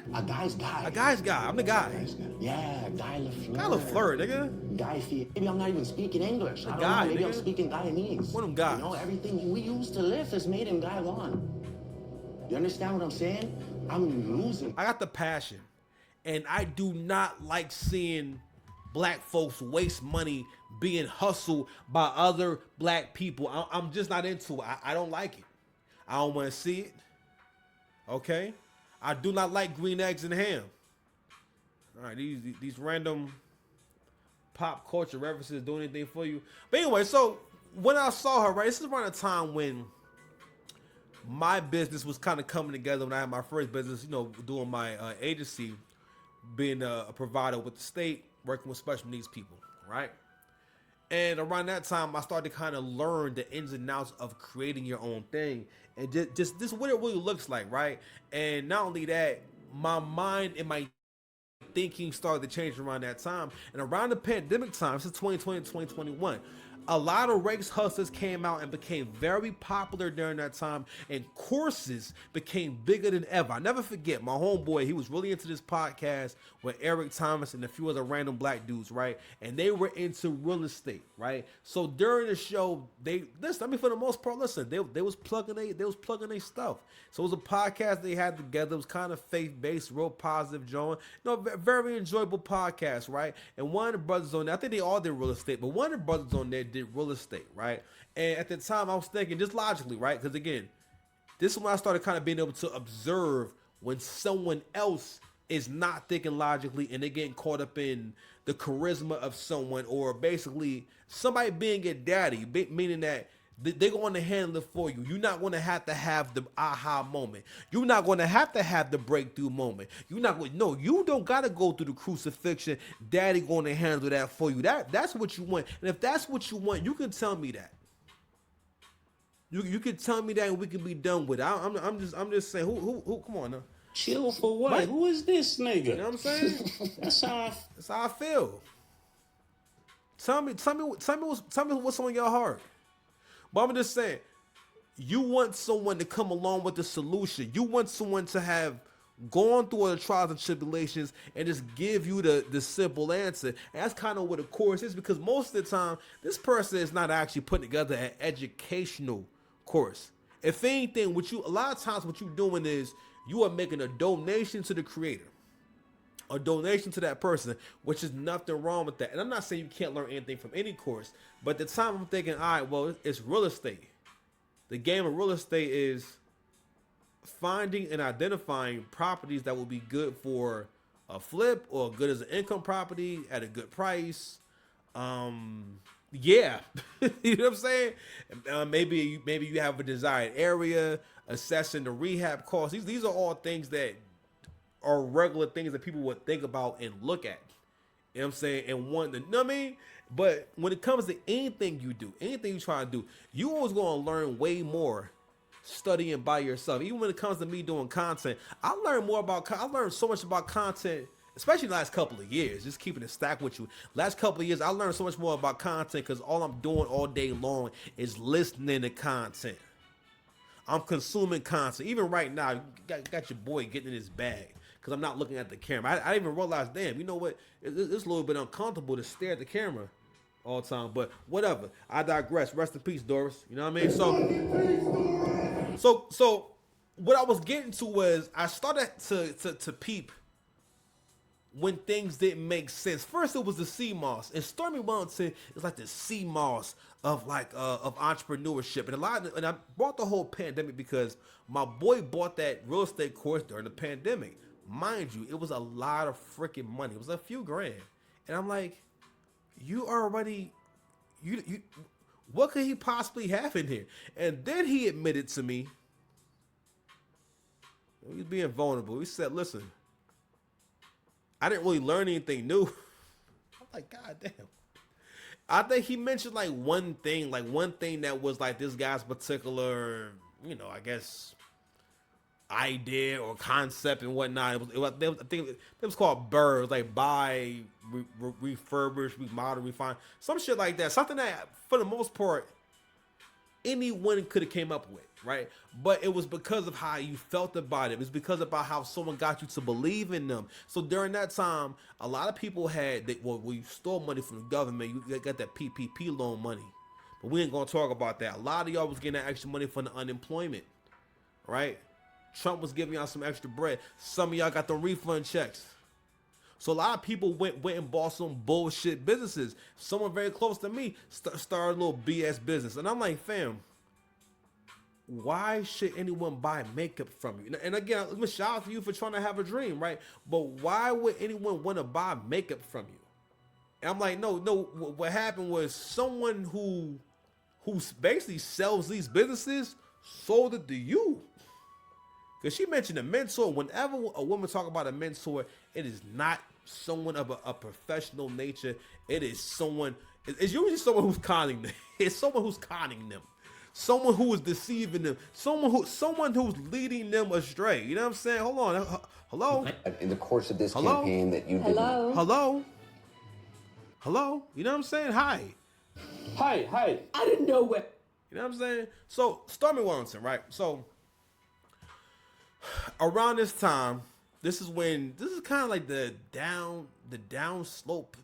what? A guy's guy. A guy's guy. I'm the guy. Yeah, Guy Lafleur. Guy LaFleur, nigga. Guy Fee. Maybe I'm not even speaking English. A I don't guy, know. Maybe nigga. I'm speaking Guyanese. One of them guys. You know, everything we used to live has made him Guy One. You understand what I'm saying? I'm losing. I got the passion, and I do not like seeing black folks waste money being hustled by other black people. I'm just not into it. I don't like it. I don't want to see it. Okay? I do not like green eggs and ham. All right, these random pop culture references do anything for you. But anyway, so when I saw her, right, this is around the time when my business was kind of coming together, when I had my first business, you know, doing my agency, being a provider with the state, working with special needs people, right? And around that time, I started to kind of learn the ins and outs of creating your own thing, and just this what it really looks like, right? And not only that, my mind and my thinking started to change around that time. And around the pandemic time, since 2020 to 2021, a lot of race hustlers came out and became very popular during that time, and courses became bigger than ever. I never forget my homeboy, he was really into this podcast with Eric Thomas and a few other random black dudes, right? And they were into real estate, right? So during the show, they listen, I mean, for the most part, listen, they was plugging their stuff. So it was a podcast they had together. It was kind of faith-based, real positive, John. You know, very enjoyable podcast, right? And one of the brothers on there, I think they all did real estate, but one of the brothers on there did real estate, right? And at the time, I was thinking just logically, right? Because again, this is when I started kind of being able to observe when someone else is not thinking logically and they're getting caught up in the charisma of someone, or basically somebody being a daddy, meaning that they're going to handle it for you. You're not going to have the aha moment. You're not going to have the breakthrough moment. You're not going. No, you don't got to go through the crucifixion. Daddy going to handle that for you. That's what you want. And if that's what you want, you can tell me that. You can tell me that, and we can be done with it. I'm just saying. Who? Come on now. Chill for what? Who is this nigga? You know what I'm saying? That's how I feel. Tell me what's on your heart. But I'm just saying, you want someone to come along with the solution. You want someone to have gone through all the trials and tribulations and just give you the simple answer. And that's kind of what a course is, because most of the time, this person is not actually putting together an educational course. If anything, a lot of times what you're doing is you are making a donation to the creator, a donation to that person, which is nothing wrong with that. And I'm not saying you can't learn anything from any course, but at the time I'm thinking, all right, well, it's real estate. The game of real estate is finding and identifying properties that will be good for a flip or good as an income property at a good price. Yeah, you know what I'm saying? Maybe you have a desired area, assessing the rehab costs. These are all things that are regular things that people would think about and look at. You know what I'm saying? And want to, you know what I mean? But when it comes to anything you do, anything you try to do, you always going to learn way more studying by yourself. Even when it comes to me doing content, I learned so much about content, especially the last couple of years, just keeping it stacked with you. Last couple of years, I learned so much more about content because all I'm doing all day long is listening to content. I'm consuming content. Even right now, you got your boy getting in his bag because I'm not looking at the camera. I didn't even realize, damn, you know what? It's a little bit uncomfortable to stare at the camera all the time, but whatever. I digress. Rest in peace, Doris. You know what I mean? So what I was getting to was I started to peep when things didn't make sense. First, it was the sea moss, and Stormy Wellington is like the sea moss of entrepreneurship, and I brought the whole pandemic because my boy bought that real estate course during the pandemic. Mind you, it was a lot of freaking money. It was a few grand, and I'm like, you what could he possibly have in here? And then he admitted to me, he was being vulnerable. He said, listen, I didn't really learn anything new. I'm like, God damn. I think he mentioned like one thing that was like this guy's particular, I guess, idea or concept and whatnot. I think it was called BRRRR. It was like buy, refurbish, remodel, refine, some shit like that. Something that, for the most part, anyone could have came up with, right? But it was because of how you felt about it. It was because about how someone got you to believe in them. So during that time, a lot of people you stole money from the government, you got that PPP loan money. But we ain't gonna talk about that. A lot of y'all was getting that extra money from the unemployment, right? Trump was giving y'all some extra bread. Some of y'all got the refund checks. So a lot of people went and bought some bullshit businesses. Someone very close to me started a little BS business. And I'm like, fam, why should anyone buy makeup from you? And again, I'm shout out to you for trying to have a dream, right? But why would anyone want to buy makeup from you? And I'm like, no. What happened was someone who basically sells these businesses sold it to you. Because she mentioned a mentor. Whenever a woman talk about a mentor, it is not someone of a professional nature. It is someone. It's usually someone who's conning them. It's someone who's conning them. Someone who is deceiving them. Someone who's leading them astray. You know what I'm saying? Hold on. Hello. In the course of this campaign, that you didn't. Hello. You know what I'm saying? Hi. Hi. I didn't know what. You know what I'm saying? So Stormy Wellington, right? So around this time, this is kind of like the down slope.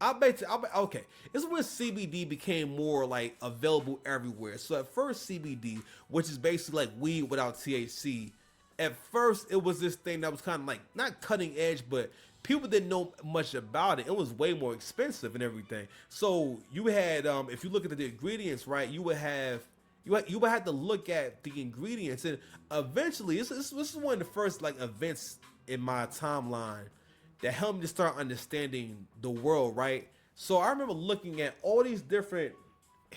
Okay. This is when CBD became more like available everywhere. So at first CBD, which is basically like weed without THC, at first it was this thing that was kind of like not cutting edge, but people didn't know much about it. It was way more expensive and everything. So you had, if you look at the ingredients, right, you would have to look at the ingredients, and eventually, this is one of the first like events in my timeline that helped me to start understanding the world, right? So I remember looking at all these different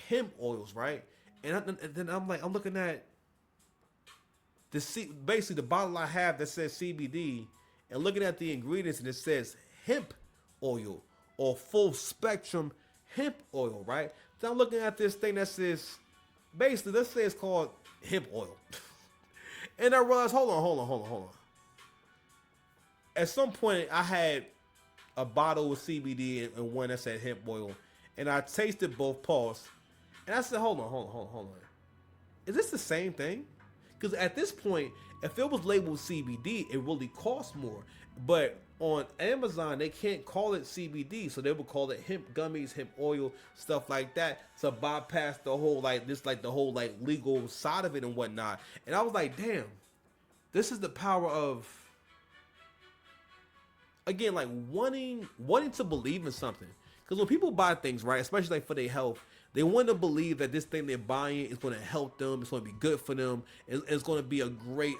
hemp oils, right? And then I'm looking at basically the bottle I have that says CBD, and looking at the ingredients, and it says hemp oil or full spectrum hemp oil, right? So I'm looking at this thing that says, basically, let's say it's called hemp oil. And I realized, hold on. At some point, I had a bottle with CBD and one that said hemp oil, and I tasted both, pause, and I said, hold on. Is this the same thing? Because at this point, if it was labeled CBD, it really costs more. But on Amazon, they can't call it CBD, so they would call it hemp gummies, hemp oil, stuff like that, to bypass the whole legal side of it and whatnot. And I was like, damn, this is the power of, again, like wanting to believe in something. Because when people buy things, right, especially like for their health, they want to believe that this thing they're buying is going to help them. It's going to be good for them. It's going to be a great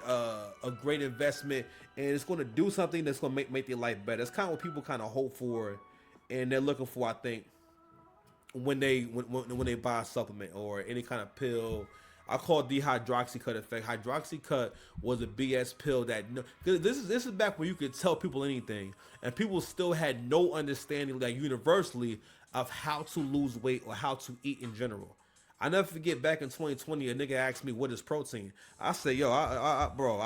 investment, and it's going to do something that's going to make their life better. That's kind of what people kind of hope for, and they're looking for, I think, when they buy a supplement or any kind of pill. I call it dehydroxycut effect. Hydroxycut was a BS pill that this is back when you could tell people anything, and people still had no understanding, like universally, of how to lose weight or how to eat in general. I never forget, back in 2020, a nigga asked me, what is protein? I said, yo, bro.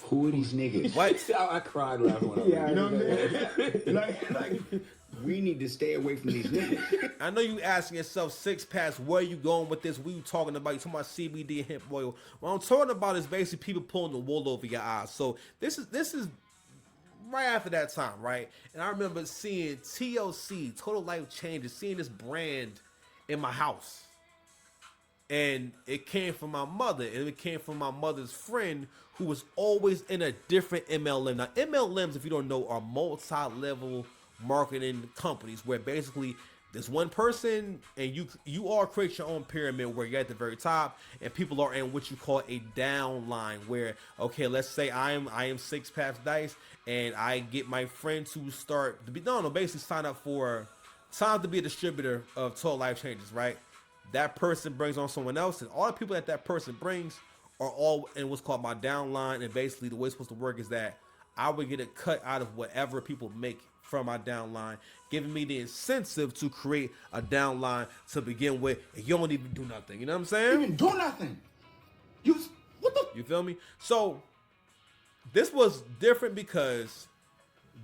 Who are these niggas? What? I cried laughing when I Yeah, you know what I mean? like, we need to stay away from these niggas. I know you asking yourself, Six Packs, where you going with this? What you talking about? You talking about CBD and hemp oil. What I'm talking about is basically people pulling the wool over your eyes. So this is right after that time, right? And I remember seeing TLC, Total Life Changes, seeing this brand in my house. And it came from my mother, and it came from my mother's friend who was always in a different MLM. Now, MLMs, if you don't know, are multi-level marketing companies where basically there's one person and you all create your own pyramid where you're at the very top, and people are in what you call a downline where, okay, let's say I am Six Packs Dice, and I get my friend to start to be basically sign up to be a distributor of Total Life Changes, right? That person brings on someone else, and all the people that person brings are all in what's called my downline. And basically the way it's supposed to work is that I would get a cut out of whatever people make from my downline, giving me the incentive to create a downline to begin with, and you don't even do nothing. You know what I'm saying? You didn't do nothing. You feel me? So this was different because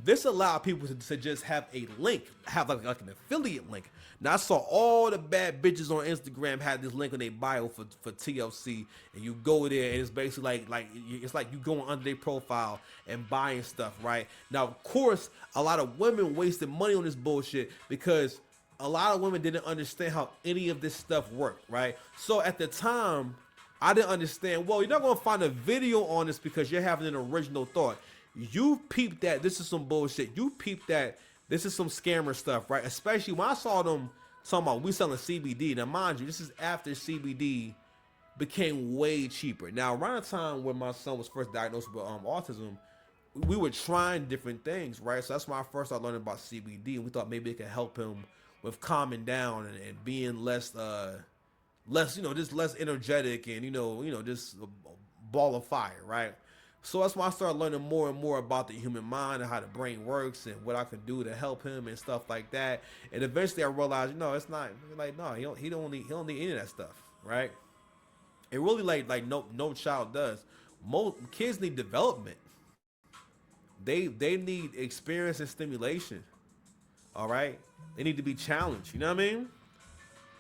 this allowed people to just have a link, have like an affiliate link. Now I saw all the bad bitches on Instagram had this link in their bio for TLC, and you go there and it's basically like it's like you going under their profile and buying stuff, right? Now of course a lot of women wasted money on this bullshit because a lot of women didn't understand how any of this stuff worked, right? So at the time, I didn't understand, well, you're not going to find a video on this because you're having an original thought. You peeped that this is some bullshit. You peeped that this is some scammer stuff, right? Especially when I saw them talking about we selling CBD. Now, mind you, this is after CBD became way cheaper. Now, around the time when my son was first diagnosed with autism, we were trying different things, right? So that's when I first started learning about CBD, and we thought maybe it could help him with calming down and being less, just less energetic and, just a ball of fire, right? So that's when I started learning more and more about the human mind and how the brain works and what I could do to help him and stuff like that. And eventually I realized, it's not like, no, he don't need any of that stuff, right? It really like no child does. Most kids need development. They need experience and stimulation. All right, they need to be challenged. You know what I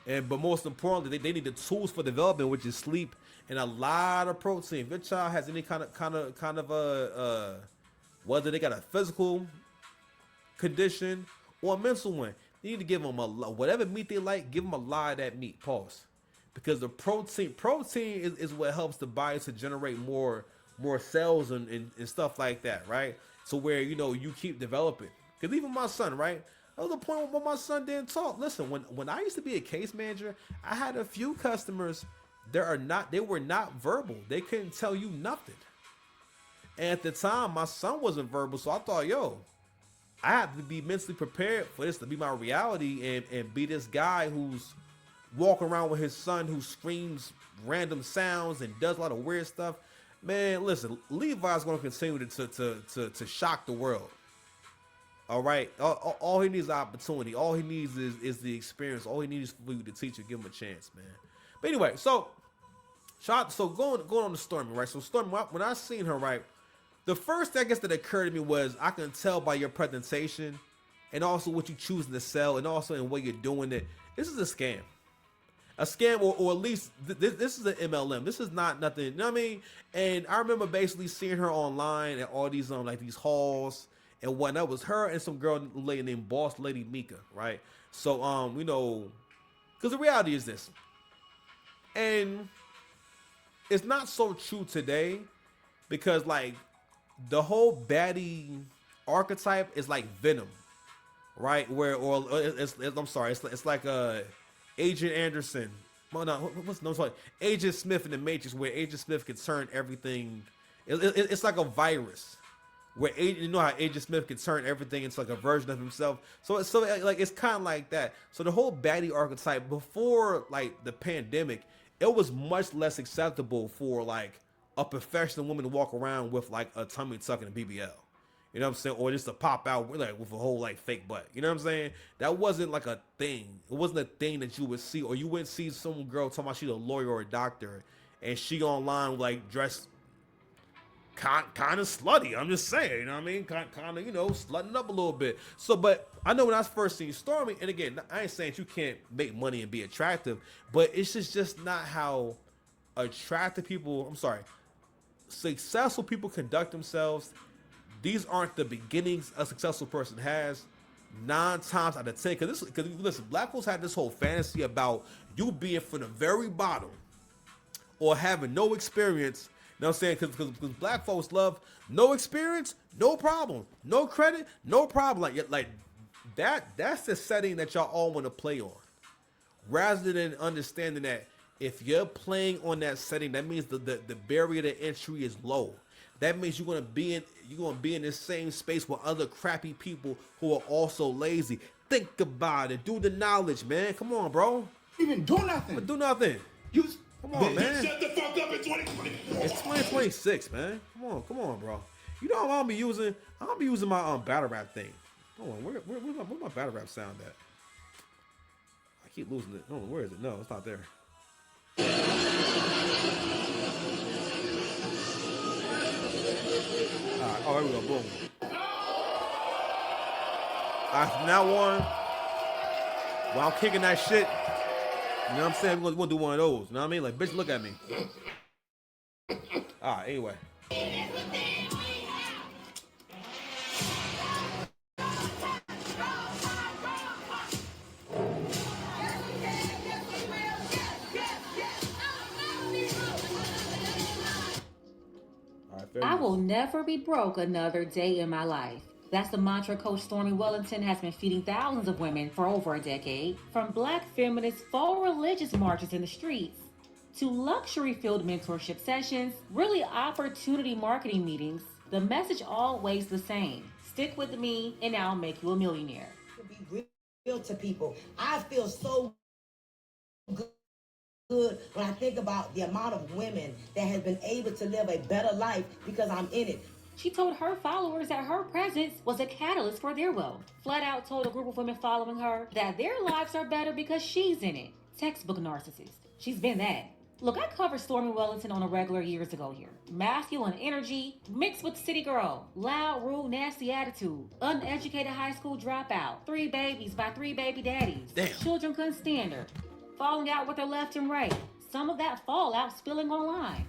mean? But most importantly, they need the tools for development, which is sleep and a lot of protein. If your child has any kind of whether they got a physical condition or a mental one, you need to give them whatever meat they like. Give them a lot of that meat. Pause, because the protein is what helps the body to generate more cells and stuff like that, right? So where you keep developing. Because even my son, right? That was the point where my son didn't talk. Listen, when I used to be a case manager, I had a few customers they were not verbal. They couldn't tell you nothing. And at the time, my son wasn't verbal, so I thought, I have to be mentally prepared for this to be my reality and be this guy who's walking around with his son who screams random sounds and does a lot of weird stuff. Man, listen, Levi's going to continue to shock the world. All right, all he needs is opportunity. All he needs is the experience. All he needs is for you to teach and give him a chance, man. But anyway, so going on to Stormy, right? So Stormy, when I seen her, right, the first thing I guess that occurred to me was I can tell by your presentation and also what you choosing to sell and also in the way you're doing it. This is a scam. A scam, or at least this is an MLM. This is not nothing, you know what I mean? And I remember basically seeing her online at all these like these halls and whatnot. It was her and some girl lady named Boss Lady Mika, right? So because the reality is this, and it's not so true today, because like the whole baddie archetype is like Venom, right? It's like Agent Anderson. Well, no, sorry, Agent Smith in the Matrix, where Agent Smith can turn everything. It's like a virus, where how Agent Smith can turn everything into like a version of himself. So it's kind of like that. So the whole baddie archetype before like the pandemic, it was much less acceptable for like a professional woman to walk around with like a tummy tuck and a BBL. You know what I'm saying? Or just to pop out like with a whole like fake butt. You know what I'm saying? That wasn't like a thing. It wasn't a thing that you would see. Or you wouldn't see some girl talking about she's a lawyer or a doctor and she online like dressed kind of slutty. I'm just saying, you know what I mean? Kind of, slutting up a little bit. So, but I know when I first seen Stormy, and again, I ain't saying you can't make money and be attractive, but it's just not how attractive people, successful people conduct themselves. These aren't the beginnings a successful person has. 9 times out of 10, because listen, black folks had this whole fantasy about you being from the very bottom or having no experience. You know what I'm saying? Because black folks love no experience, no problem, no credit, no problem. Like that's the setting that y'all all want to play on, rather than understanding that if you're playing on that setting, that means the barrier to entry is low. That means you're gonna be in the same space with other crappy people who are also lazy. Think about it. Do the knowledge, man. Come on, bro. Even do nothing. Do nothing. Come on, man. Shut the fuck up in 2024. It's 2026, man. Come on, bro. You know I'm gonna be using my battle rap thing. Hold on, where's my battle rap sound at? I keep losing it. Hold on, where is it? No, it's not there. Alright, oh, there we go, boom. From now on, while I'm kicking that shit, you know what I'm saying? We're gonna do one of those. You know what I mean? Like, bitch, look at me. All right, anyway. I will never be broke another day in my life. That's the mantra Coach Stormy Wellington has been feeding thousands of women for over a decade. From black feminist faux religious marches in the streets to luxury-filled mentorship sessions, really opportunity marketing meetings, the message always the same. Stick with me and I'll make you a millionaire. To be real to people, I feel so good when I think about the amount of women that have been able to live a better life because I'm in it. She told her followers that her presence was a catalyst for their wealth. Flat out told a group of women following her that their lives are better because she's in it. Textbook narcissist. She's been that. Look, I covered Stormy Wellington on a regular years ago here. Masculine energy mixed with city girl. Loud, rude, nasty attitude. Uneducated high school dropout. 3 babies by 3 baby daddies. Damn. Children couldn't stand her. Falling out with her left and right. Some of that fallout spilling online.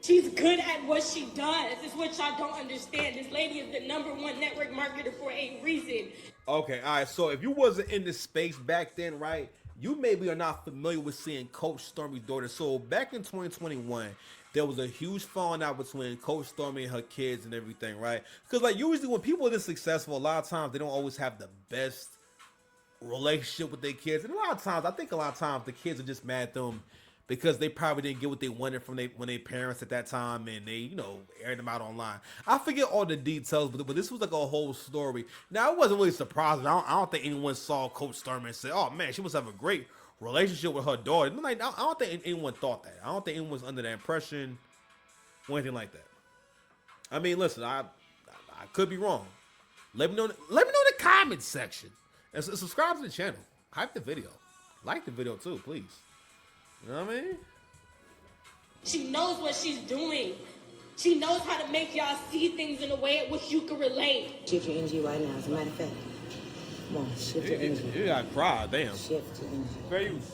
She's good at what she does. It's what y'all don't understand. This lady is the #1 network marketer for a reason. Okay, all right. So if you wasn't in this space back then, right, you maybe are not familiar with seeing Coach Stormy's daughter. So back in 2021, there was a huge falling out between Coach Stormy and her kids and everything, right? Because like usually when people are this successful, a lot of times they don't always have the best relationship with their kids. And I think a lot of times the kids are just mad at them because they probably didn't get what they wanted from their parents at that time, and they, you know, aired them out online. I forget all the details, but this was like a whole story. Now, I wasn't really surprised. I don't think anyone saw Coach Stormy and said, oh, man, she must have a great relationship with her daughter. I don't think anyone thought that. I don't think anyone was under that impression or anything like that. I mean, listen, I could be wrong. Let me know in the comments section. And subscribe to the channel. Hype the video. Like the video, too, please. You know what I mean? She knows what she's doing. She knows how to make y'all see things in a way at which you can relate. Shift your energy right now. As a matter of fact, come on, shift your energy. You gotta cry, damn. Shift your energy. Fair use.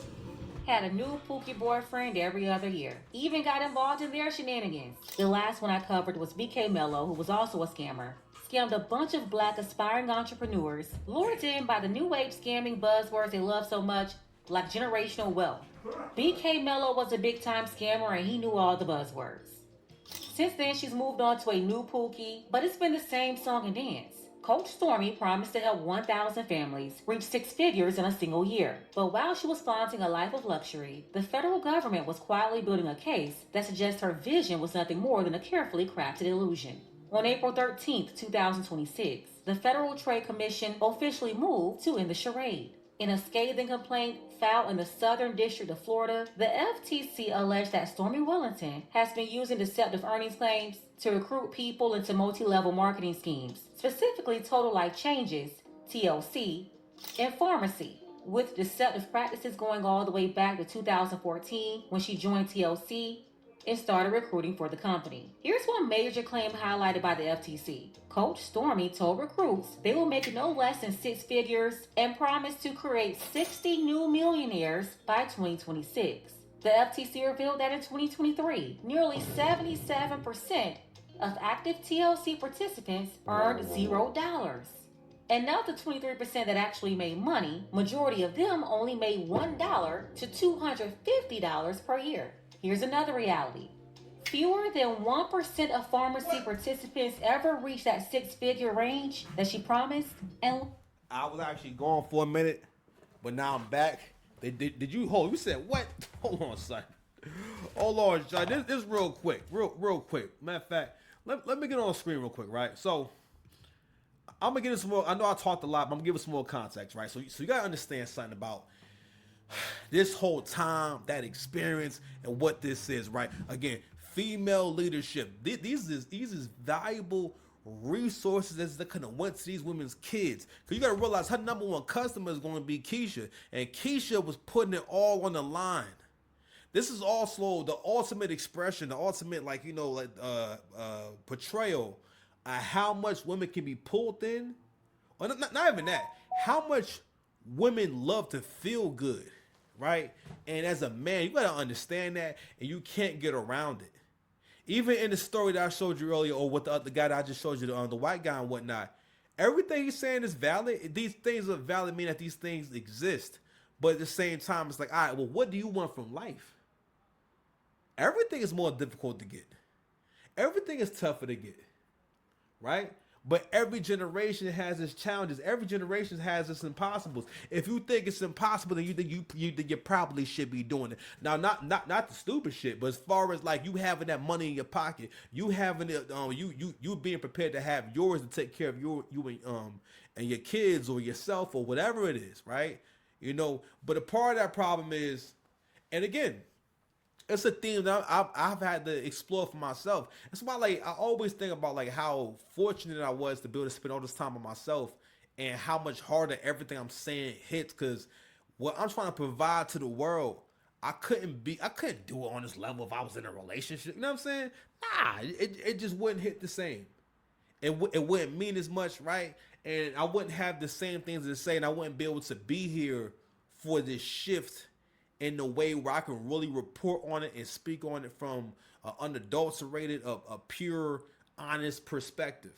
Had a new Pookie boyfriend every other year. Even got involved in their shenanigans. The last one I covered was BK Mello, who was also a scammer. Scammed a bunch of black aspiring entrepreneurs, lured in by the new wave scamming buzzwords they love so much, like generational wealth. BK Mello was a big time scammer and he knew all the buzzwords. Since then, she's moved on to a new Pookie, but it's been the same song and dance. Coach Stormy promised to help 1,000 families reach 6 figures in a single year. But while she was flaunting a life of luxury, the federal government was quietly building a case that suggests her vision was nothing more than a carefully crafted illusion. On April 13th, 2026, the Federal Trade Commission officially moved to end the charade. In a scathing complaint filed in the Southern District of Florida, the FTC alleged that Stormy Wellington has been using deceptive earnings claims to recruit people into multi-level marketing schemes, specifically Total Life Changes, TLC, and pharmacy, with deceptive practices going all the way back to 2014 when she joined TLC and started recruiting for the company. Here's one major claim highlighted by the FTC. Coach Stormy told recruits they will make no less than 6 figures and promised to create 60 new millionaires by 2026. The FTC revealed that in 2023, nearly 77% of active TLC participants earned $0. And of the 23% that actually made money, majority of them only made $1 to $250 per year. Here's another reality. Fewer than 1% of pharmacy participants ever reach that 6-figure range that she promised. And I was actually gone for a minute, but now I'm back. Did you hold? You said what? Hold on, son. Hold on, son. This real quick. Real quick. Matter of fact, let me get on the screen real quick, right? So I'm gonna give some more. I know I talked a lot, but I'm gonna give it some more context, right? So you gotta understand something about this whole time, that experience, and what this is, right? Again, female leadership. These is valuable resources that could have went to these women's kids. Because you got to realize her #1 customer is going to be Kesha. And Kesha was putting it all on the line. This is also the ultimate expression, the ultimate, like, you know, like portrayal of how much women can be pulled in or not even that. How much women love to feel good, right? And as a man, you gotta understand that, and you can't get around it. Even in the story that I showed you earlier, or with the other guy that I just showed you, the white guy and whatnot, everything he's saying is valid. These things are valid, meaning that these things exist. But at the same time, it's like, all right, well, what do you want from life? Everything is more difficult to get. Everything is tougher to get, right? But every generation has its challenges. Every generation has its impossibles. If you think it's impossible, then you probably should be doing it. Now, not the stupid shit, but as far as like you having that money in your pocket, you having it, you being prepared to have yours to take care of you and your kids or yourself or whatever it is, right? You know. But a part of that problem is, and again, it's a theme that I've had to explore for myself. That's why, like, I always think about like how fortunate I was to be able to spend all this time on myself, and how much harder everything I'm saying hits. Because what I'm trying to provide to the world, I couldn't do it on this level if I was in a relationship. You know what I'm saying? Nah, it just wouldn't hit the same. It wouldn't mean as much, right? And I wouldn't have the same things to say, and I wouldn't be able to be here for this shift in the way where I can really report on it and speak on it from an unadulterated, a pure, honest perspective.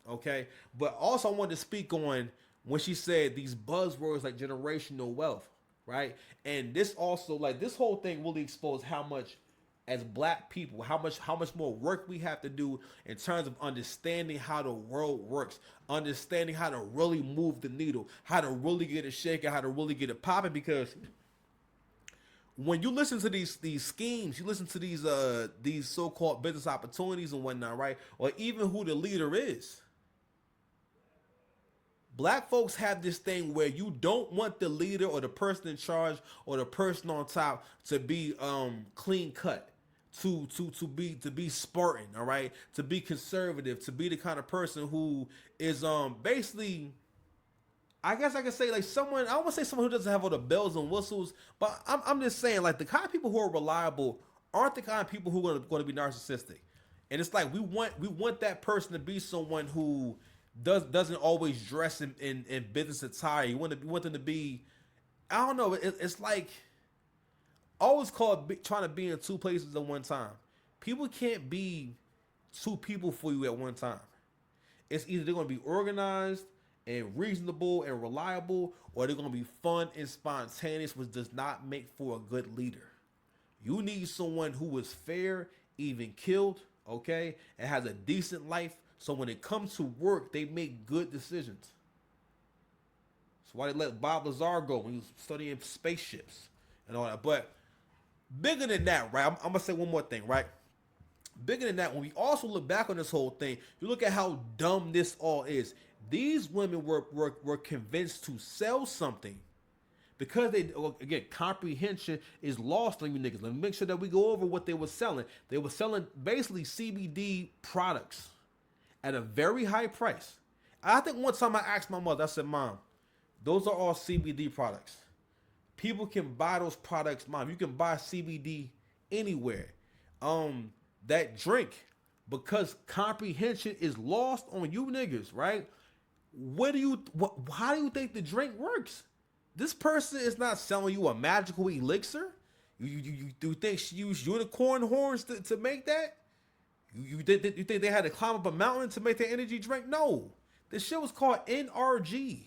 Okay? But also I wanted to speak on when she said these buzzwords like generational wealth, right? And this also, like, this whole thing really exposed how much as black people, how much more work we have to do in terms of understanding how the world works, understanding how to really move the needle, how to really get it shaking, how to really get it popping. Because when you listen to these schemes, you listen to these so-called business opportunities and whatnot, right? Or even who the leader is. Black folks have this thing where you don't want the leader or the person in charge or the person on top to be clean cut, to be Spartan, all right, to be conservative, to be the kind of person who is basically, I guess I can say like someone, I won't say someone who doesn't have all the bells and whistles, but I'm just saying like the kind of people who are reliable aren't the kind of people who are going to be narcissistic. And it's like we want that person to be someone who doesn't always dress in business attire. You want them to be, I don't know, it's like always called trying to be in two places at one time. People can't be two people for you at one time. It's either they're going to be organized and reasonable and reliable, or they're going to be fun and spontaneous, which does not make for a good leader. You need someone who is fair, even killed, okay, and has a decent life, so when it comes to work, they make good decisions. That's why they let Bob Lazar go when he was studying spaceships and all that. But bigger than that, right, I'm going to say one more thing, right? Bigger than that, when we also look back on this whole thing, you look at how dumb this all is. These women were convinced to sell something because they, again, comprehension is lost on you niggas. Let me make sure that we go over what they were selling. They were selling basically CBD products at a very high price. I think one time I asked my mother, I said, Mom, those are all CBD products. People can buy those products, Mom. You can buy CBD anywhere. That drink, because comprehension is lost on you niggas, right? How do you think the drink works? This person is not selling you a magical elixir. You do think she used unicorn horns to make that? You think they had to climb up a mountain to make the energy drink? No. This shit was called NRG.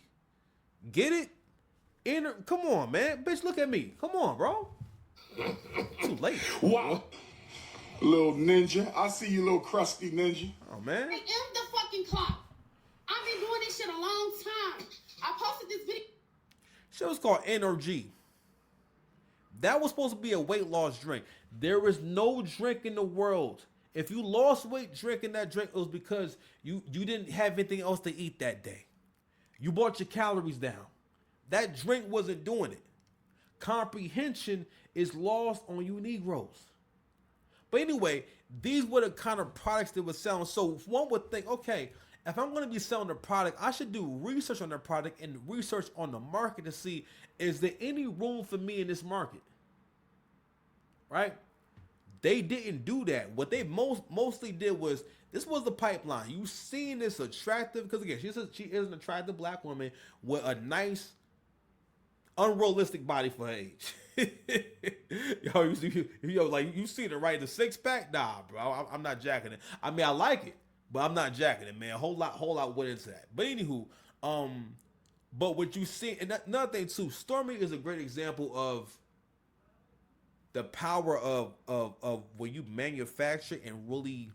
Get it? Come on, man. Bitch, look at me. Come on, bro. Too late. Wow. Little ninja. I see you, little crusty ninja. Oh, man. I am the fucking cop. I've been doing this shit a long time. I posted this video. Shit was called NRG. That was supposed to be a weight loss drink. There is no drink in the world. If you lost weight drinking that drink, it was because you didn't have anything else to eat that day. You brought your calories down. That drink wasn't doing it. Comprehension is lost on you Negroes. But anyway, these were the kind of products they were selling. So one would think, okay, if I'm going to be selling a product, I should do research on the product and research on the market to see, is there any room for me in this market? Right? They didn't do that. What they mostly did was This was the pipeline. You seen this attractive, because again, she is an attractive black woman with a nice, unrealistic body for her age. You seen it, right? The 6-pack, nah, bro. I'm not jacking it. I mean, I like it, but I'm not jacking it, man. Whole lot went into that. But anywho, but what you see, and another thing too, Stormy is a great example of the power of when you manufacture and really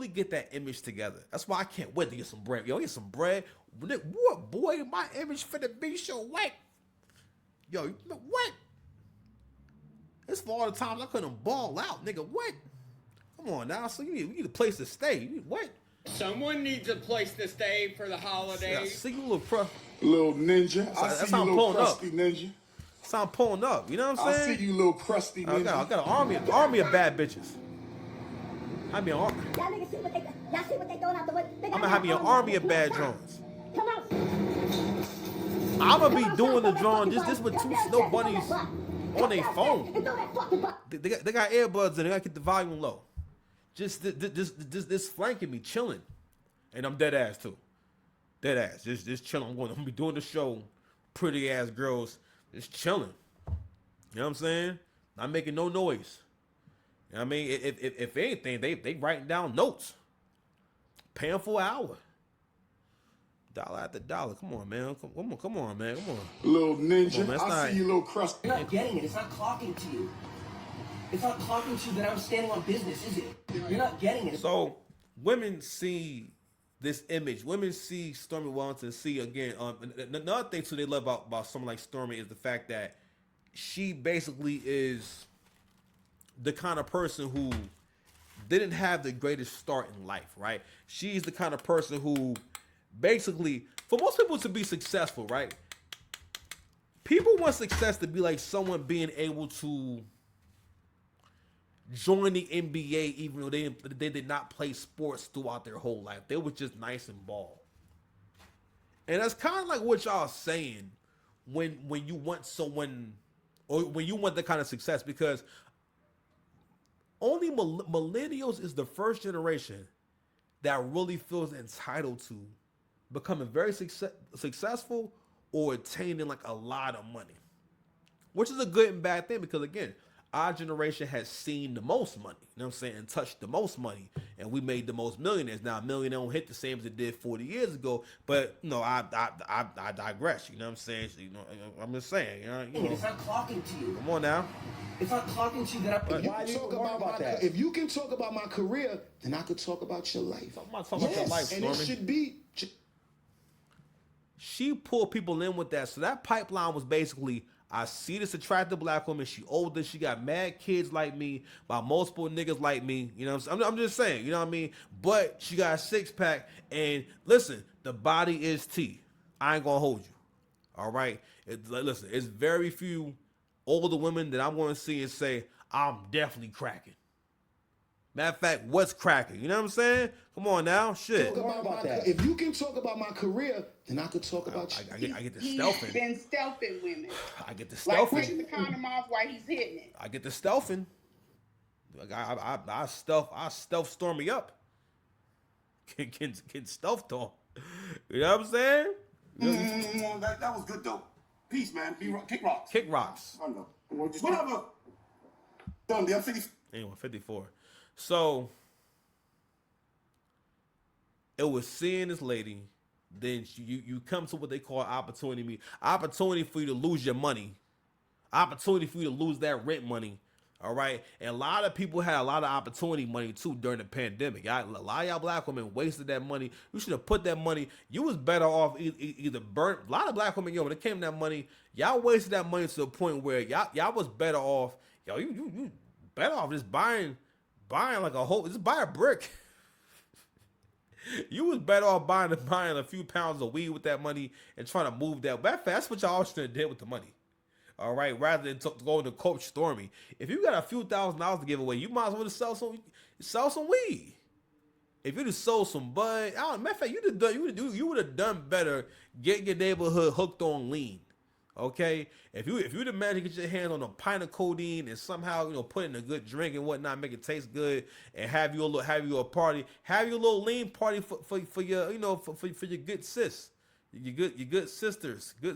get that image together. That's why I can't wait to get some bread. Yo, get some bread. What, boy, my image finna be so white. Yo, what? It's for all the times I couldn't ball out, nigga. What? Come on now. So you need a place to stay. What? Someone needs a place to stay for the holidays. Yeah, see you little ninja. I see you little crusty ninja. That's how I'm pulling up. You know what I'm saying? I see you little crusty ninja. I got an army of bad bitches. I mean, Y'all niggas see what they throwing out the way? I'm gonna have me an army of bad drones. Come out. I'm gonna be doing the drone this with 2 snow bunnies on their phone. They got earbuds and they gotta get the volume low. Just this flanking me, chilling, and I'm dead ass too. Dead ass, just chilling. I'm gonna be doing the show. Pretty ass girls, just chilling. You know what I'm saying? Not making no noise. You know what I mean? If anything, they writing down notes. Paying for an hour. Dollar after dollar. Come on, man. Come on, man. Come on. Little ninja. On, man. I see you little crusty. You're not getting it. It's not clocking to you. It's not clocking to you that I'm standing on business, is it? You're not getting it. So women see this image. Women see Stormy Wellington. See again. Another thing too they love about someone like Stormy is the fact that she basically is the kind of person who didn't have the greatest start in life, right? She's the kind of person who basically, for most people to be successful, right? People want success to be like someone being able to join the NBA even though they did not play sports throughout their whole life. They were just nice and bald. And that's kind of like what y'all saying when you want someone, or when you want that kind of success, because only millennials is the first generation that really feels entitled to becoming very successful or attaining like a lot of money, which is a good and bad thing, because again, our generation has seen the most money, you know what I'm saying, and touched the most money, and we made the most millionaires. Now, a millionaire don't hit the same as it did 40 years ago, but no, I digress, you know what I'm saying? You know, I'm just saying, you know. It's not clocking to you. Come on now. It's not clocking to you that I'm... If you can talk about my career, then I could talk about your life. I'm not talking about your life, Stormy. And it should be... She pulled people in with that. So that pipeline was basically, I see this attractive black woman. She older. She got mad kids like me, by multiple niggas like me. You know what I'm saying? I'm just saying, you know what I mean? But she got a 6-pack. And listen, the body is tea. I ain't going to hold you. All right? Listen, it's very few older women that I'm going to see and say, I'm definitely cracking. Matter of fact, what's cracking? You know what I'm saying? Come on now, shit. If you can talk about my career, then I could talk about you. I get the He's stealthing. been stealthing women. I get the Like stealthing. pushing the condom off while he's hitting it. I get the stealthing. Like I stealth Stormy up. Get stealthed on. You know what I'm saying? That was good though. Peace, man. Kick rocks. Kick rocks. I know. Whatever. Done. I'm 50. Anyway, 54. So it was seeing this lady, then you come to what they call opportunity for you to lose your money, opportunity for you to lose that rent money. All right, and a lot of people had a lot of opportunity money too during the pandemic. A lot of y'all black women wasted that money. You should have put that money. You was better off either burnt. A lot of black women, when it came to that money, y'all wasted that money to the point where y'all was better off. You better off just buying like a whole, just buy a brick. You was better off buying a few pounds of weed with that money and trying to move that. That's what y'all should have did with the money. All right, rather than going to Coach Stormy. If you got a few $1,000s to give away, you might as well just sell some weed. If you just sold some bud, matter of fact, you would have done better getting your neighborhood hooked on lean. Okay, if you the man to get your hands on a pint of codeine and somehow put in a good drink and whatnot, make it taste good, and have you a party, have your little lean party for your for your good sis, your good sisters, You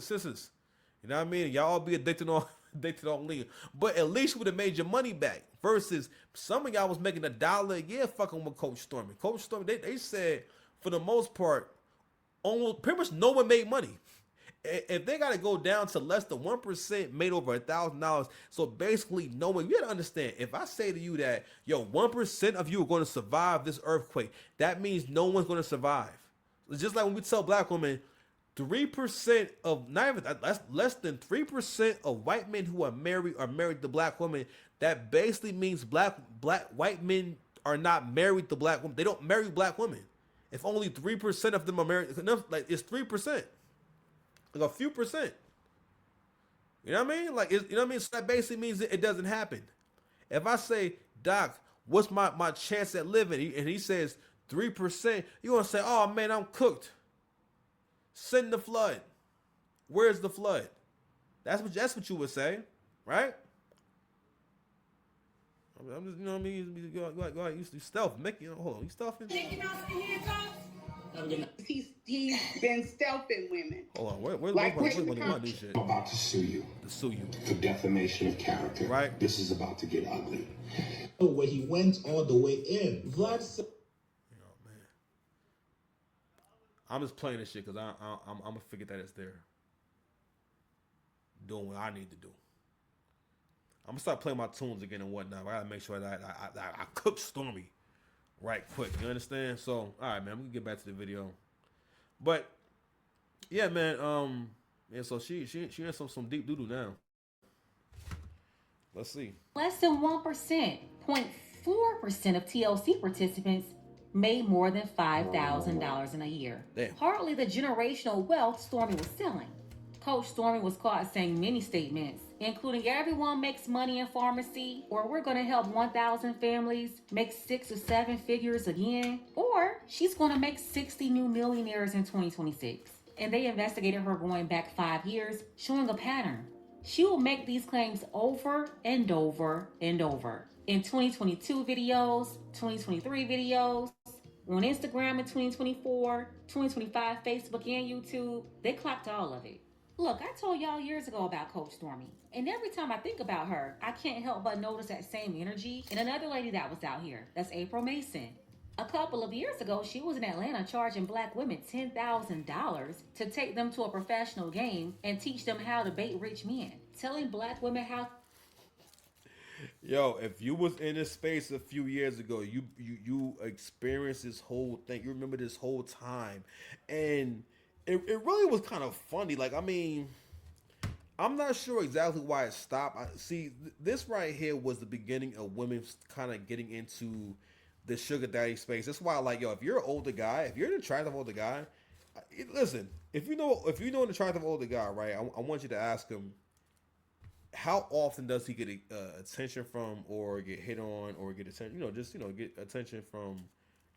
know what I mean? Y'all all be addicted on addicted on lean, but at least you would have made your money back. Versus some of y'all was making $1 a year fucking with Coach Stormy. Coach Stormy, they said for the most part, almost pretty much no one made money. If they got to go down to less than 1% made over $1,000, so basically no one. You got to understand. If I say to you that 1% of you are going to survive this earthquake, that means no one's going to survive. It's just like when we tell black women, 3% of not even that's less than 3% of white men who are married to black women. That basically means white men are not married to black women. They don't marry black women. If only 3% of them are married, like it's 3%. Like a few percent. You know what I mean? Like, you know what I mean? So that basically means it doesn't happen. If I say, Doc, what's my chance at living? And he says 3%, you're going to say, oh man, I'm cooked. Send the flood. Where's the flood? That's what you would say, right? I'm just, you know what I mean? Go ahead, you stealth. Mickey, hold on, you stealthing? He's been stealthing women. Hold on, where's like my new shit? I'm about to sue you. To sue you. For defamation of character. Right. This is about to get ugly. Where he went all the way in. Vlad said, man. I'm just playing this shit because I'm gonna figure that it's there. Doing what I need to do. I'm gonna start playing my tunes again and whatnot. I gotta make sure that I cook Stormy right quick. You understand? So, all right, man. I'm gonna get back to the video. But yeah, man. Yeah. So she in some deep doo doo now. Let's see. Less than 1%, 0.4% of TLC participants made more than $5,000 in a year. Damn. Hardly the generational wealth Stormy was selling. Coach Stormy was caught saying many statements, including everyone makes money in pharmacy, or we're going to help 1,000 families make 6 or 7 figures again, or she's going to make 60 new millionaires in 2026. And they investigated her going back 5 years, showing a pattern. She will make these claims over and over and over. In 2022 videos, 2023 videos, on Instagram in 2024, 2025 Facebook and YouTube, they clocked all of it. Look, I told y'all years ago about Coach Stormy, and every time I think about her, I can't help but notice that same energy in another lady that was out here. That's April Mason. A couple of years ago, she was in Atlanta charging black women $10,000 to take them to a professional game and teach them how to bait rich men. Telling black women how... Yo, if you was in this space a few years ago, you experienced this whole thing. You remember this whole time. And... It really was kind of funny. Like, I mean, I'm not sure exactly why it stopped. See, this right here was the beginning of women kind of getting into the sugar daddy space. That's why, like, yo, if you're an older guy, if you're an attractive older guy, listen, if you know an attractive older guy, right, I want you to ask him, how often does he get attention from, or get hit on, or get attention, get attention from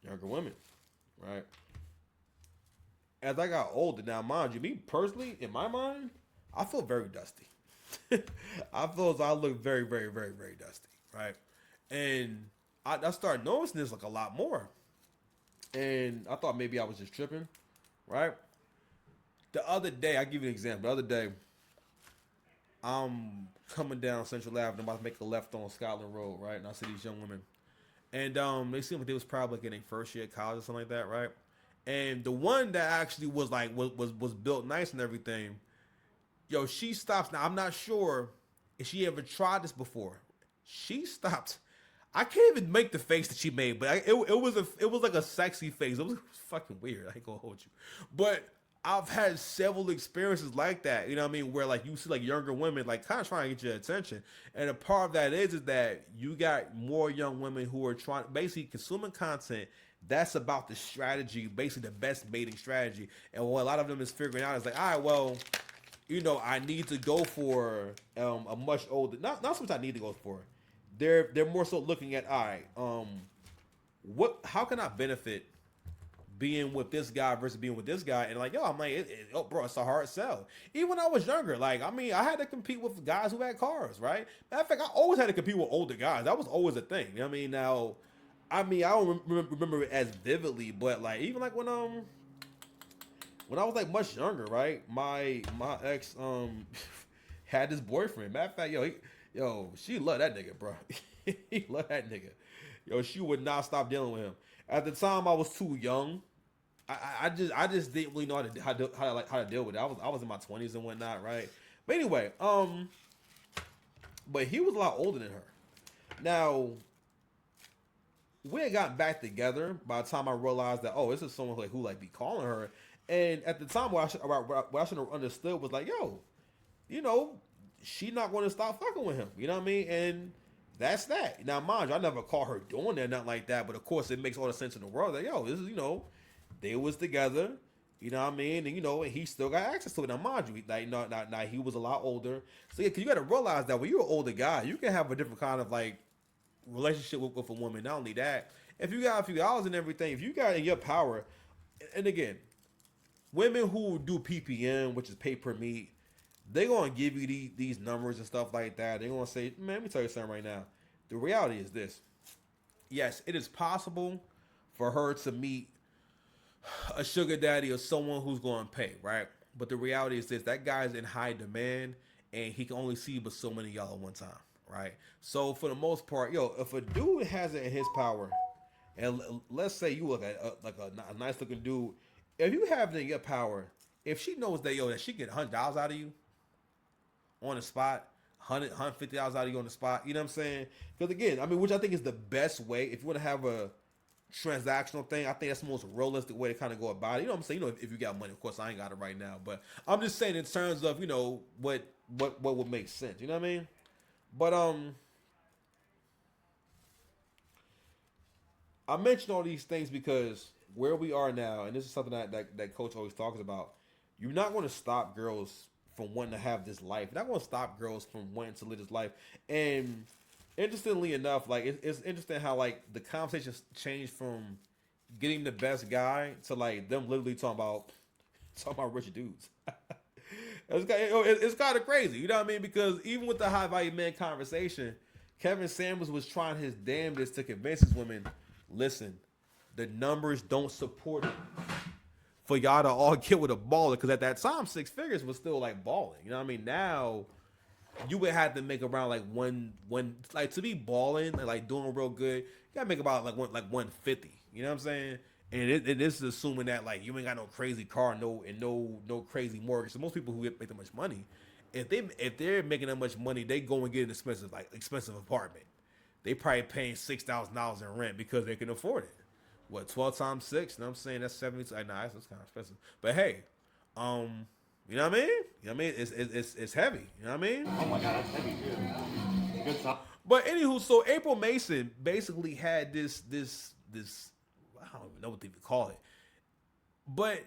younger women, right? As I got older, now mind you, me personally, in my mind, I feel very dusty. I feel as I look very, very, very, very dusty, right? And I started noticing this like a lot more. And I thought maybe I was just tripping, right? The other day, I'll give you an example. The other day, I'm coming down Central Avenue, about to make a left on Scotland Road, right? And I see these young women. And they seemed like they was probably getting first year at college or something like that, right? And the one that actually was like was built nice and everything, yo, she stops. Now I'm not sure if she ever tried this before. She stopped. I can't even make the face that she made, but it was like a sexy face. It was fucking weird. I ain't gonna hold you, but I've had several experiences like that. You know what I mean? Where like you see like younger women like kind of trying to get your attention, and a part of that is that you got more young women who are trying basically consuming content that's about the strategy, basically the best mating strategy. And what a lot of them is figuring out is like, all right, well, I need to go for a much older, not so much I need to go for. They're more so looking at, all right, how can I benefit being with this guy versus being with this guy, and like, yo, I'm like, oh, bro, it's a hard sell. Even when I was younger, like, I mean, I had to compete with guys who had cars, right? Matter of fact, I always had to compete with older guys. That was always a thing. You know what I mean? Now, I mean, I don't remember it as vividly, but like, even like when I was like much younger, right? My ex had this boyfriend. Matter of fact, she loved that nigga, bro. He loved that nigga. Yo, she would not stop dealing with him. At the time, I was too young. I just didn't really know how to deal with it. I was in my 20s and whatnot, right? But anyway, but he was a lot older than her. Now, we had gotten back together by the time I realized that, oh, this is someone who be calling her. And at the time, what I should have understood was like, yo, she not going to stop fucking with him. You know what I mean? And that's that. Now, mind you, I never caught her doing that, nothing like that. But of course, it makes all the sense in the world that, yo, this is, they was together. You know what I mean? And, and he still got access to it. Now, mind you, now he was a lot older. So, yeah, because you got to realize that when you're an older guy, you can have a different kind of, relationship with a woman. Not only that, if you got a few dollars and everything, if you got in your power, and again, women who do PPM, which is pay per meet, they're going to give you these numbers and stuff like that. They're going to say, man, let me tell you something right now. The reality is this. Yes, it is possible for her to meet a sugar daddy or someone who's going to pay, right? But the reality is this. That guy's in high demand, and he can only see but so many of y'all at one time, right? So for the most part, if a dude has it in his power, and let's say you look at a nice looking dude, if you have it in your power, if she knows that she get $100 out of you on the spot, $150 out of you on the spot, you know what I'm saying? Because again, I mean, which I think is the best way if you want to have a transactional thing. I think that's the most realistic way to kind of go about it. You know what I'm saying? If you got money, of course I ain't got it right now, but I'm just saying in terms of what would make sense. You know what I mean? But I mention all these things because where we are now, and this is something that Coach always talks about, you're not going to stop girls from wanting to have this life. You're not going to stop girls from wanting to live this life. And interestingly enough, it's interesting how the conversation changed from getting the best guy to them literally talking about rich dudes. It's kind of crazy, you know what I mean? Because even with the high value man conversation, Kevin Samuels was trying his damnedest to convince his women, listen, the numbers don't support it for y'all to all get with a baller. Because at that time, 6 figures was still balling. You know what I mean? Now you would have to make around one to be balling and doing real good. You gotta make about 150. You know what I'm saying? And this is assuming that you ain't got no crazy car, no crazy mortgage. So most people who make that much money, if they're making that much money, they go and get an expensive apartment. They probably paying $6,000 in rent because they can afford it. What, 12 times 6? You know what I'm saying? That's 70. Nah, that's kind of expensive. But hey, you know what I mean? You know what I mean? It's heavy. You know what I mean? Oh my God, that's heavy too. Good stuff. But anywho, so April Mason basically had this I don't even know what they would call it, but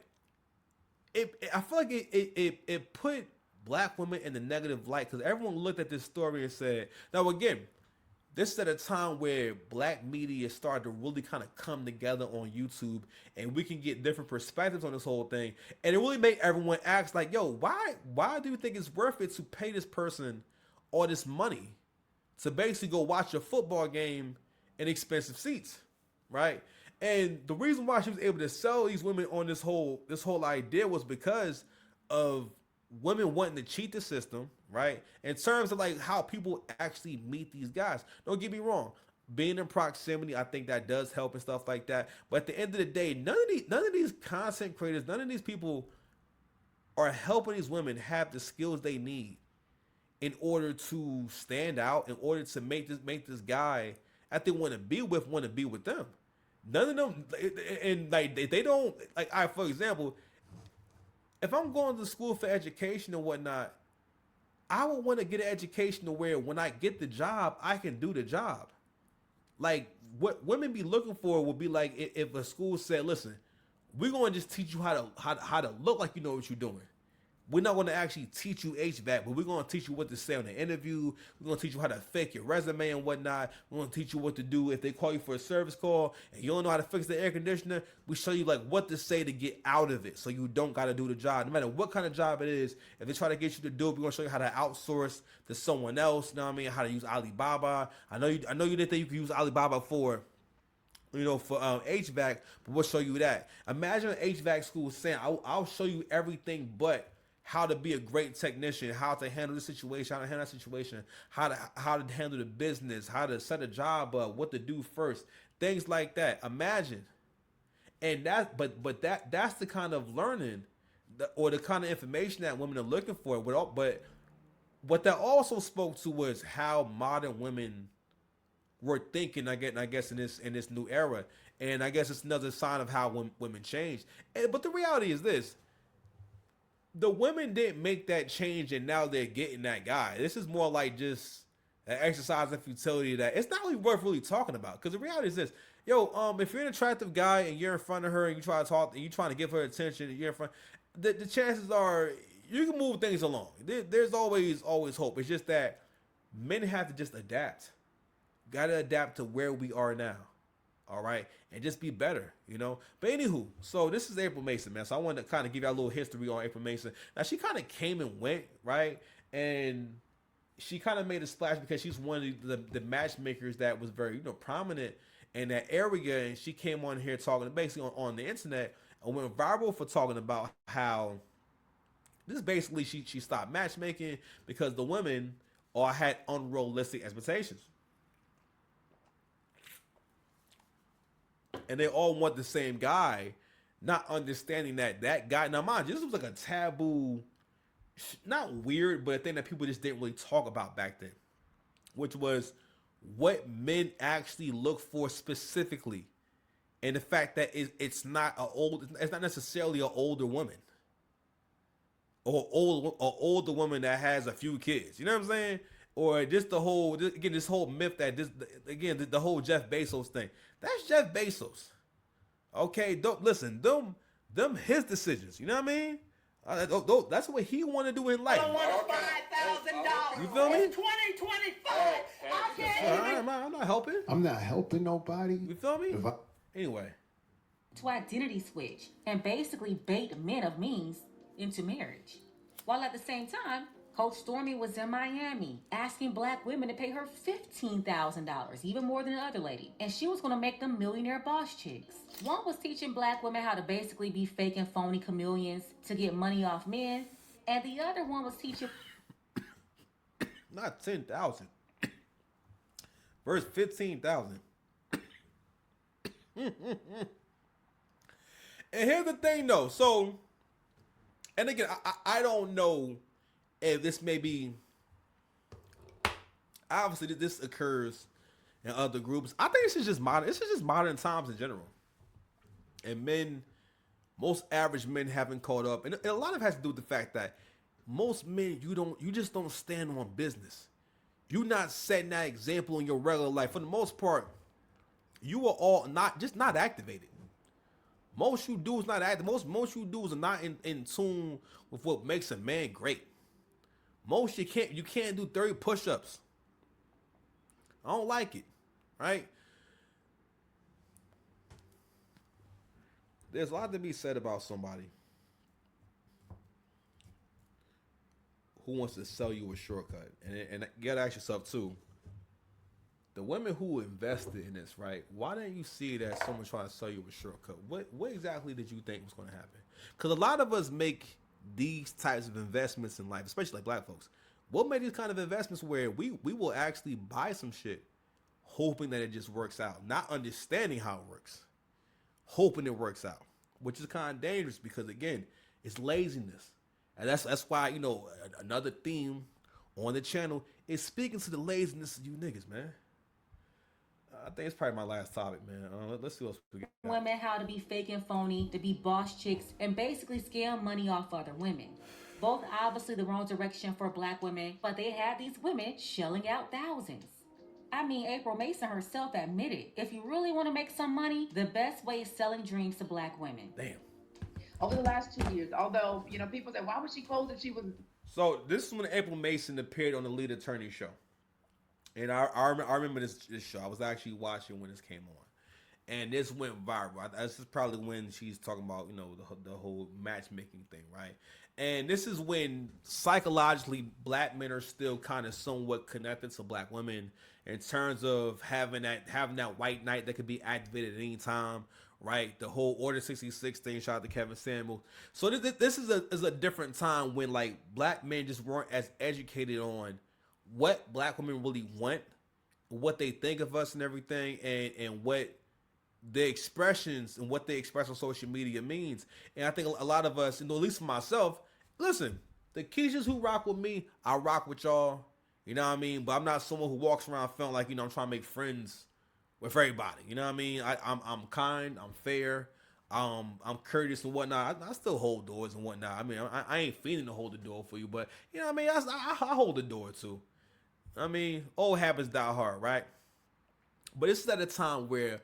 I feel like it put black women in the negative light because everyone looked at this story and said, now again, this is at a time where black media started to really kind of come together on YouTube, and we can get different perspectives on this whole thing, and it really made everyone ask yo, why do you think it's worth it to pay this person all this money to basically go watch a football game in expensive seats, right? And the reason why she was able to sell these women on this whole idea was because of women wanting to cheat the system, right? In terms of how people actually meet these guys. Don't get me wrong. Being in proximity, I think that does help and stuff like that. But at the end of the day, none of these content creators, none of these people are helping these women have the skills they need in order to stand out, in order to make this guy that they want to be with them. None of them, and they don't for example, if I'm going to school for education and whatnot, I would want to get an education to where when I get the job, I can do the job. What women be looking for would be if a school said, listen, we're going to just teach you how to look like you know what you're doing. we're not going to actually teach you HVAC, but we're going to teach you what to say on the interview. We're going to teach you how to fake your resume and whatnot. We're going to teach you what to do if they call you for a service call and you don't know how to fix the air conditioner. We show you like what to say to get out of it so you don't got to do the job. No matter what kind of job it is, if they try to get you to do it, we're going to show you how to outsource to someone else. You know what I mean? How to use Alibaba. I know you didn't think you could use Alibaba for HVAC, but we'll show you that. Imagine an HVAC school saying, I'll show you everything but how to be a great technician, how to handle the situation, how to handle that situation, how to handle the business, how to set a job up, what to do first, things like that. Imagine. And that's the kind of learning or the kind of information that women are looking for. But what that also spoke to was how modern women were thinking, I guess in this new era. And I guess it's another sign of how women changed. But the reality is this. The women didn't make that change and now they're getting that guy. This is more like just an exercise in futility that it's not really worth really talking about. Because the reality is this. If you're an attractive guy and you're in front of her and you try to talk and you're trying to give her attention and you're in front, the chances are you can move things along. There's always hope. It's just that men have to just adapt. Got to adapt to where we are now. All right, and just be better, But anywho, so this is April Mason, man. So I wanted to kind of give you a little history on April Mason. Now she kind of came and went, right? And she kind of made a splash because she's one of the matchmakers that was very, prominent in that area. And she came on here talking basically on the internet and went viral for talking about how this basically she stopped matchmaking because the women all had unrealistic expectations. And they all want the same guy, not understanding that guy. Now, mind you, this was like a taboo, not weird, but a thing that people just didn't really talk about back then, which was what men actually look for specifically, and the fact that it's not necessarily an older woman or older woman that has a few kids. You know what I'm saying? Or just this whole myth that the whole Jeff Bezos thing. That's Jeff Bezos. Okay, don't listen. Them his decisions. You know what I mean? That's what he want to do in life. I want $5,000. You feel me? It's 2025. I'm not helping. I'm not helping nobody. You feel me? Anyway. To identity switch and basically bait men of means into marriage. While at the same time, Coach Stormy was in Miami asking black women to pay her $15,000, even more than the other lady. And she was going to make them millionaire boss chicks. One was teaching black women how to basically be fake and phony chameleons to get money off men. And the other one was teaching... Not 10,000. Verse 15,000. And here's the thing though. So, and again, I don't know if this may be, obviously this occurs in other groups. I think this is just modern. This is just modern times in general. And men, most average men haven't caught up. And a lot of it has to do with the fact that most men, you just don't stand on business. You're not setting that example in your regular life. For the most part, you are all not activated. Most you do is not active. Most you do is not in tune with what makes a man great. Most you can't do 30 push-ups. I don't like it, right? There's a lot to be said about somebody who wants to sell you a shortcut. And you gotta ask yourself too, the women who invested in this, right? Why didn't you see that someone trying to sell you a shortcut? What exactly did you think was going to happen? Because a lot of us make these types of investments in life, especially like black folks. We'll make these kind of investments where we will actually buy some shit hoping that it just works out, not understanding how it works, hoping it works out, which is kind of dangerous because, again, it's laziness. And that's why, another theme on the channel is speaking to the laziness of you niggas, man. I think it's probably my last topic, man. Let's see what else we got. Women how to be fake and phony, to be boss chicks, and basically scam money off other women. Both obviously the wrong direction for black women, but they had these women shelling out thousands. I mean, April Mason herself admitted, if you really want to make some money, the best way is selling dreams to black women. Damn. over the last 2 years. Although, you know, people say, why was she closed if she was... So this is when April Mason appeared on the Lead Attorney show. And I remember this show. I was actually watching when this came on, and this went viral. This is probably when she's talking about the whole matchmaking thing, right? And this is when psychologically black men are still kind of somewhat connected to black women in terms of having that white knight that could be activated at any time, right? The whole Order 66 thing. Shout out to Kevin Samuels. So this is a different time when like black men just weren't as educated on what black women really want, what they think of us and everything, and what the expressions and what they express on social media means. And I think a lot of us, at least for myself, listen, the Keshas who rock with me, I rock with y'all. You know what I mean? But I'm not someone who walks around feeling like, I'm trying to make friends with everybody. You know what I mean? I'm kind, I'm fair, I'm courteous and whatnot. I still hold doors and whatnot. I mean, I ain't feeling to hold the door for you, but you know what I mean? I hold the door too. I mean, old habits die hard, right? But this is at a time where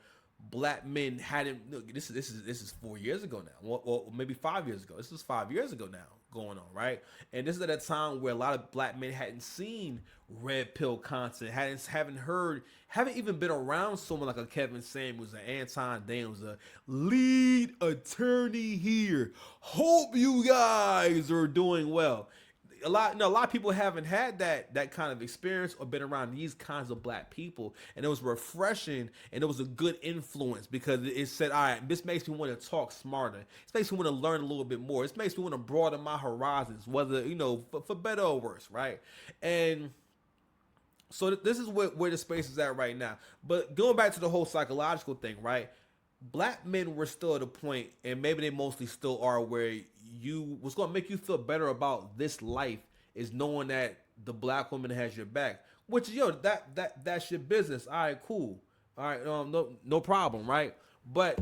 black men hadn't. Look, this is 4 years ago now, or maybe 5 years ago. This is 5 years ago now going on, right? And this is at a time where a lot of black men hadn't seen red pill content, haven't even been around someone like a Kevin Samuels, an Anton Daniels, a lead attorney here. Hope you guys are doing well. A lot of people haven't had that kind of experience or been around these kinds of black people, and it was refreshing and it was a good influence because it said, all right, this makes me want to talk smarter. This makes me want to learn a little bit more. This makes me want to broaden my horizons, whether for better or worse, right? And so this is where the space is at right now. But going back to the whole psychological thing, right? Black men were still at a point, and maybe they mostly still are, where what's going to make you feel better about this life is knowing that the black woman has your back. Which, that's your business. All right, cool. All right, no problem, right? But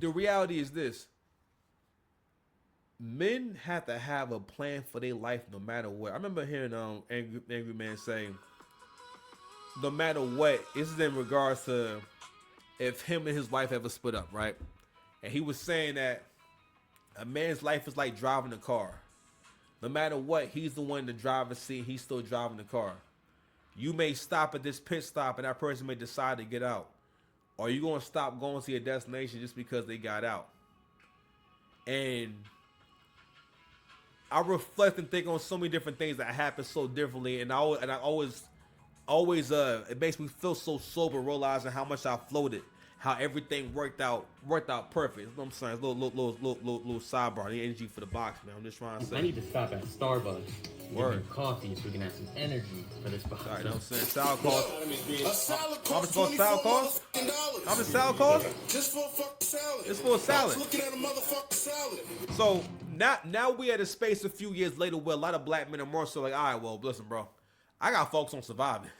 the reality is this: men have to have a plan for their life, no matter what. I remember hearing Angry Man say, no matter what. This is in regards to if him and his wife ever split up, right? And he was saying that a man's life is like driving a car. No matter what, he's the one in the driver's seat. He's still driving the car. You may stop at this pit stop and that person may decide to get out. Or you going to stop going to your destination just because they got out. And I reflect and think on so many different things that happen so differently. And I always it makes me feel so sober realizing how much I floated, how everything worked out perfect. You know what I'm saying? It's a little sidebar. I need energy for the box, man. I'm just trying to say. I need to stop at Starbucks. Word. Get me coffee so we can have some energy for this box. All right, you know what I'm saying? Salad cost. A salad How much costs for a salad cost? $24. How much salad cost? Just for a fucking salad. It's for a salad. I was looking at a motherfucking salad. So now we at a space a few years later where a lot of black men are more so like, all right, well, listen, bro, I got folks on surviving.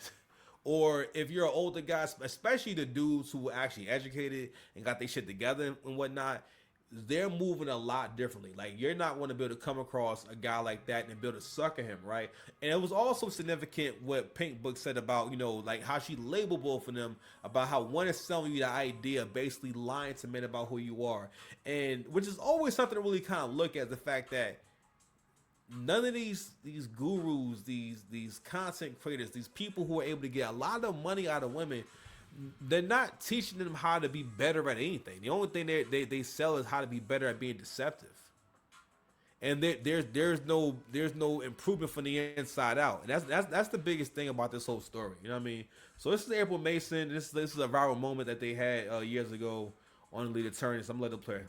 Or if you're an older guy, especially the dudes who were actually educated and got their shit together and whatnot, they're moving a lot differently. Like, you're not going to be able to come across a guy like that and be able to sucker him, right? And it was also significant what Pink Book said about, like how she labeled both of them, about how one is selling you the idea, basically lying to men about who you are. And which is always something to really kind of look at, the fact that none of these gurus, these content creators, these people who are able to get a lot of money out of women, they're not teaching them how to be better at anything. The only thing they sell is how to be better at being deceptive. And there's no improvement from the inside out. And that's the biggest thing about this whole story. You know what I mean? So this is April Mason. This is a viral moment that they had years ago on the Lead Attorney. So I'm gonna let it play.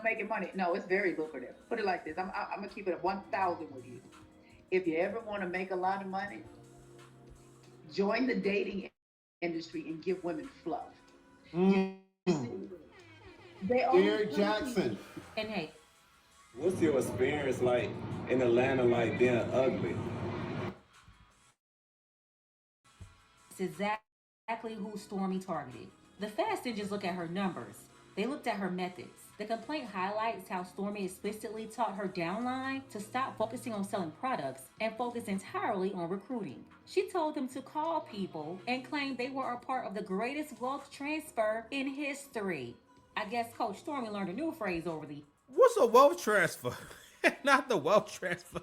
Making money. No, it's very lucrative. Put it like this. I'm gonna keep it 1,000 with you. If you ever want to make a lot of money, join the dating industry and give women fluff. Dear Jackson. And hey, what's your experience like in Atlanta, like being ugly? it's exactly who Stormy targeted. The fast didn't just look at her numbers. They looked at her methods. The complaint highlights how Stormy explicitly taught her downline to stop focusing on selling products and focus entirely on recruiting. She told them to call people and claim they were a part of the greatest wealth transfer in history. I guess Coach Stormy learned a new phrase over the. What's a wealth transfer? Not the wealth transfer.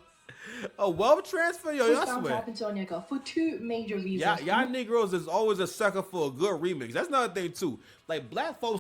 A wealth transfer? Yo, was I bound to swear. happen to Onyeka for two major reasons. Y'all Negroes is always a sucker for a good remix. That's another thing too. Like black folks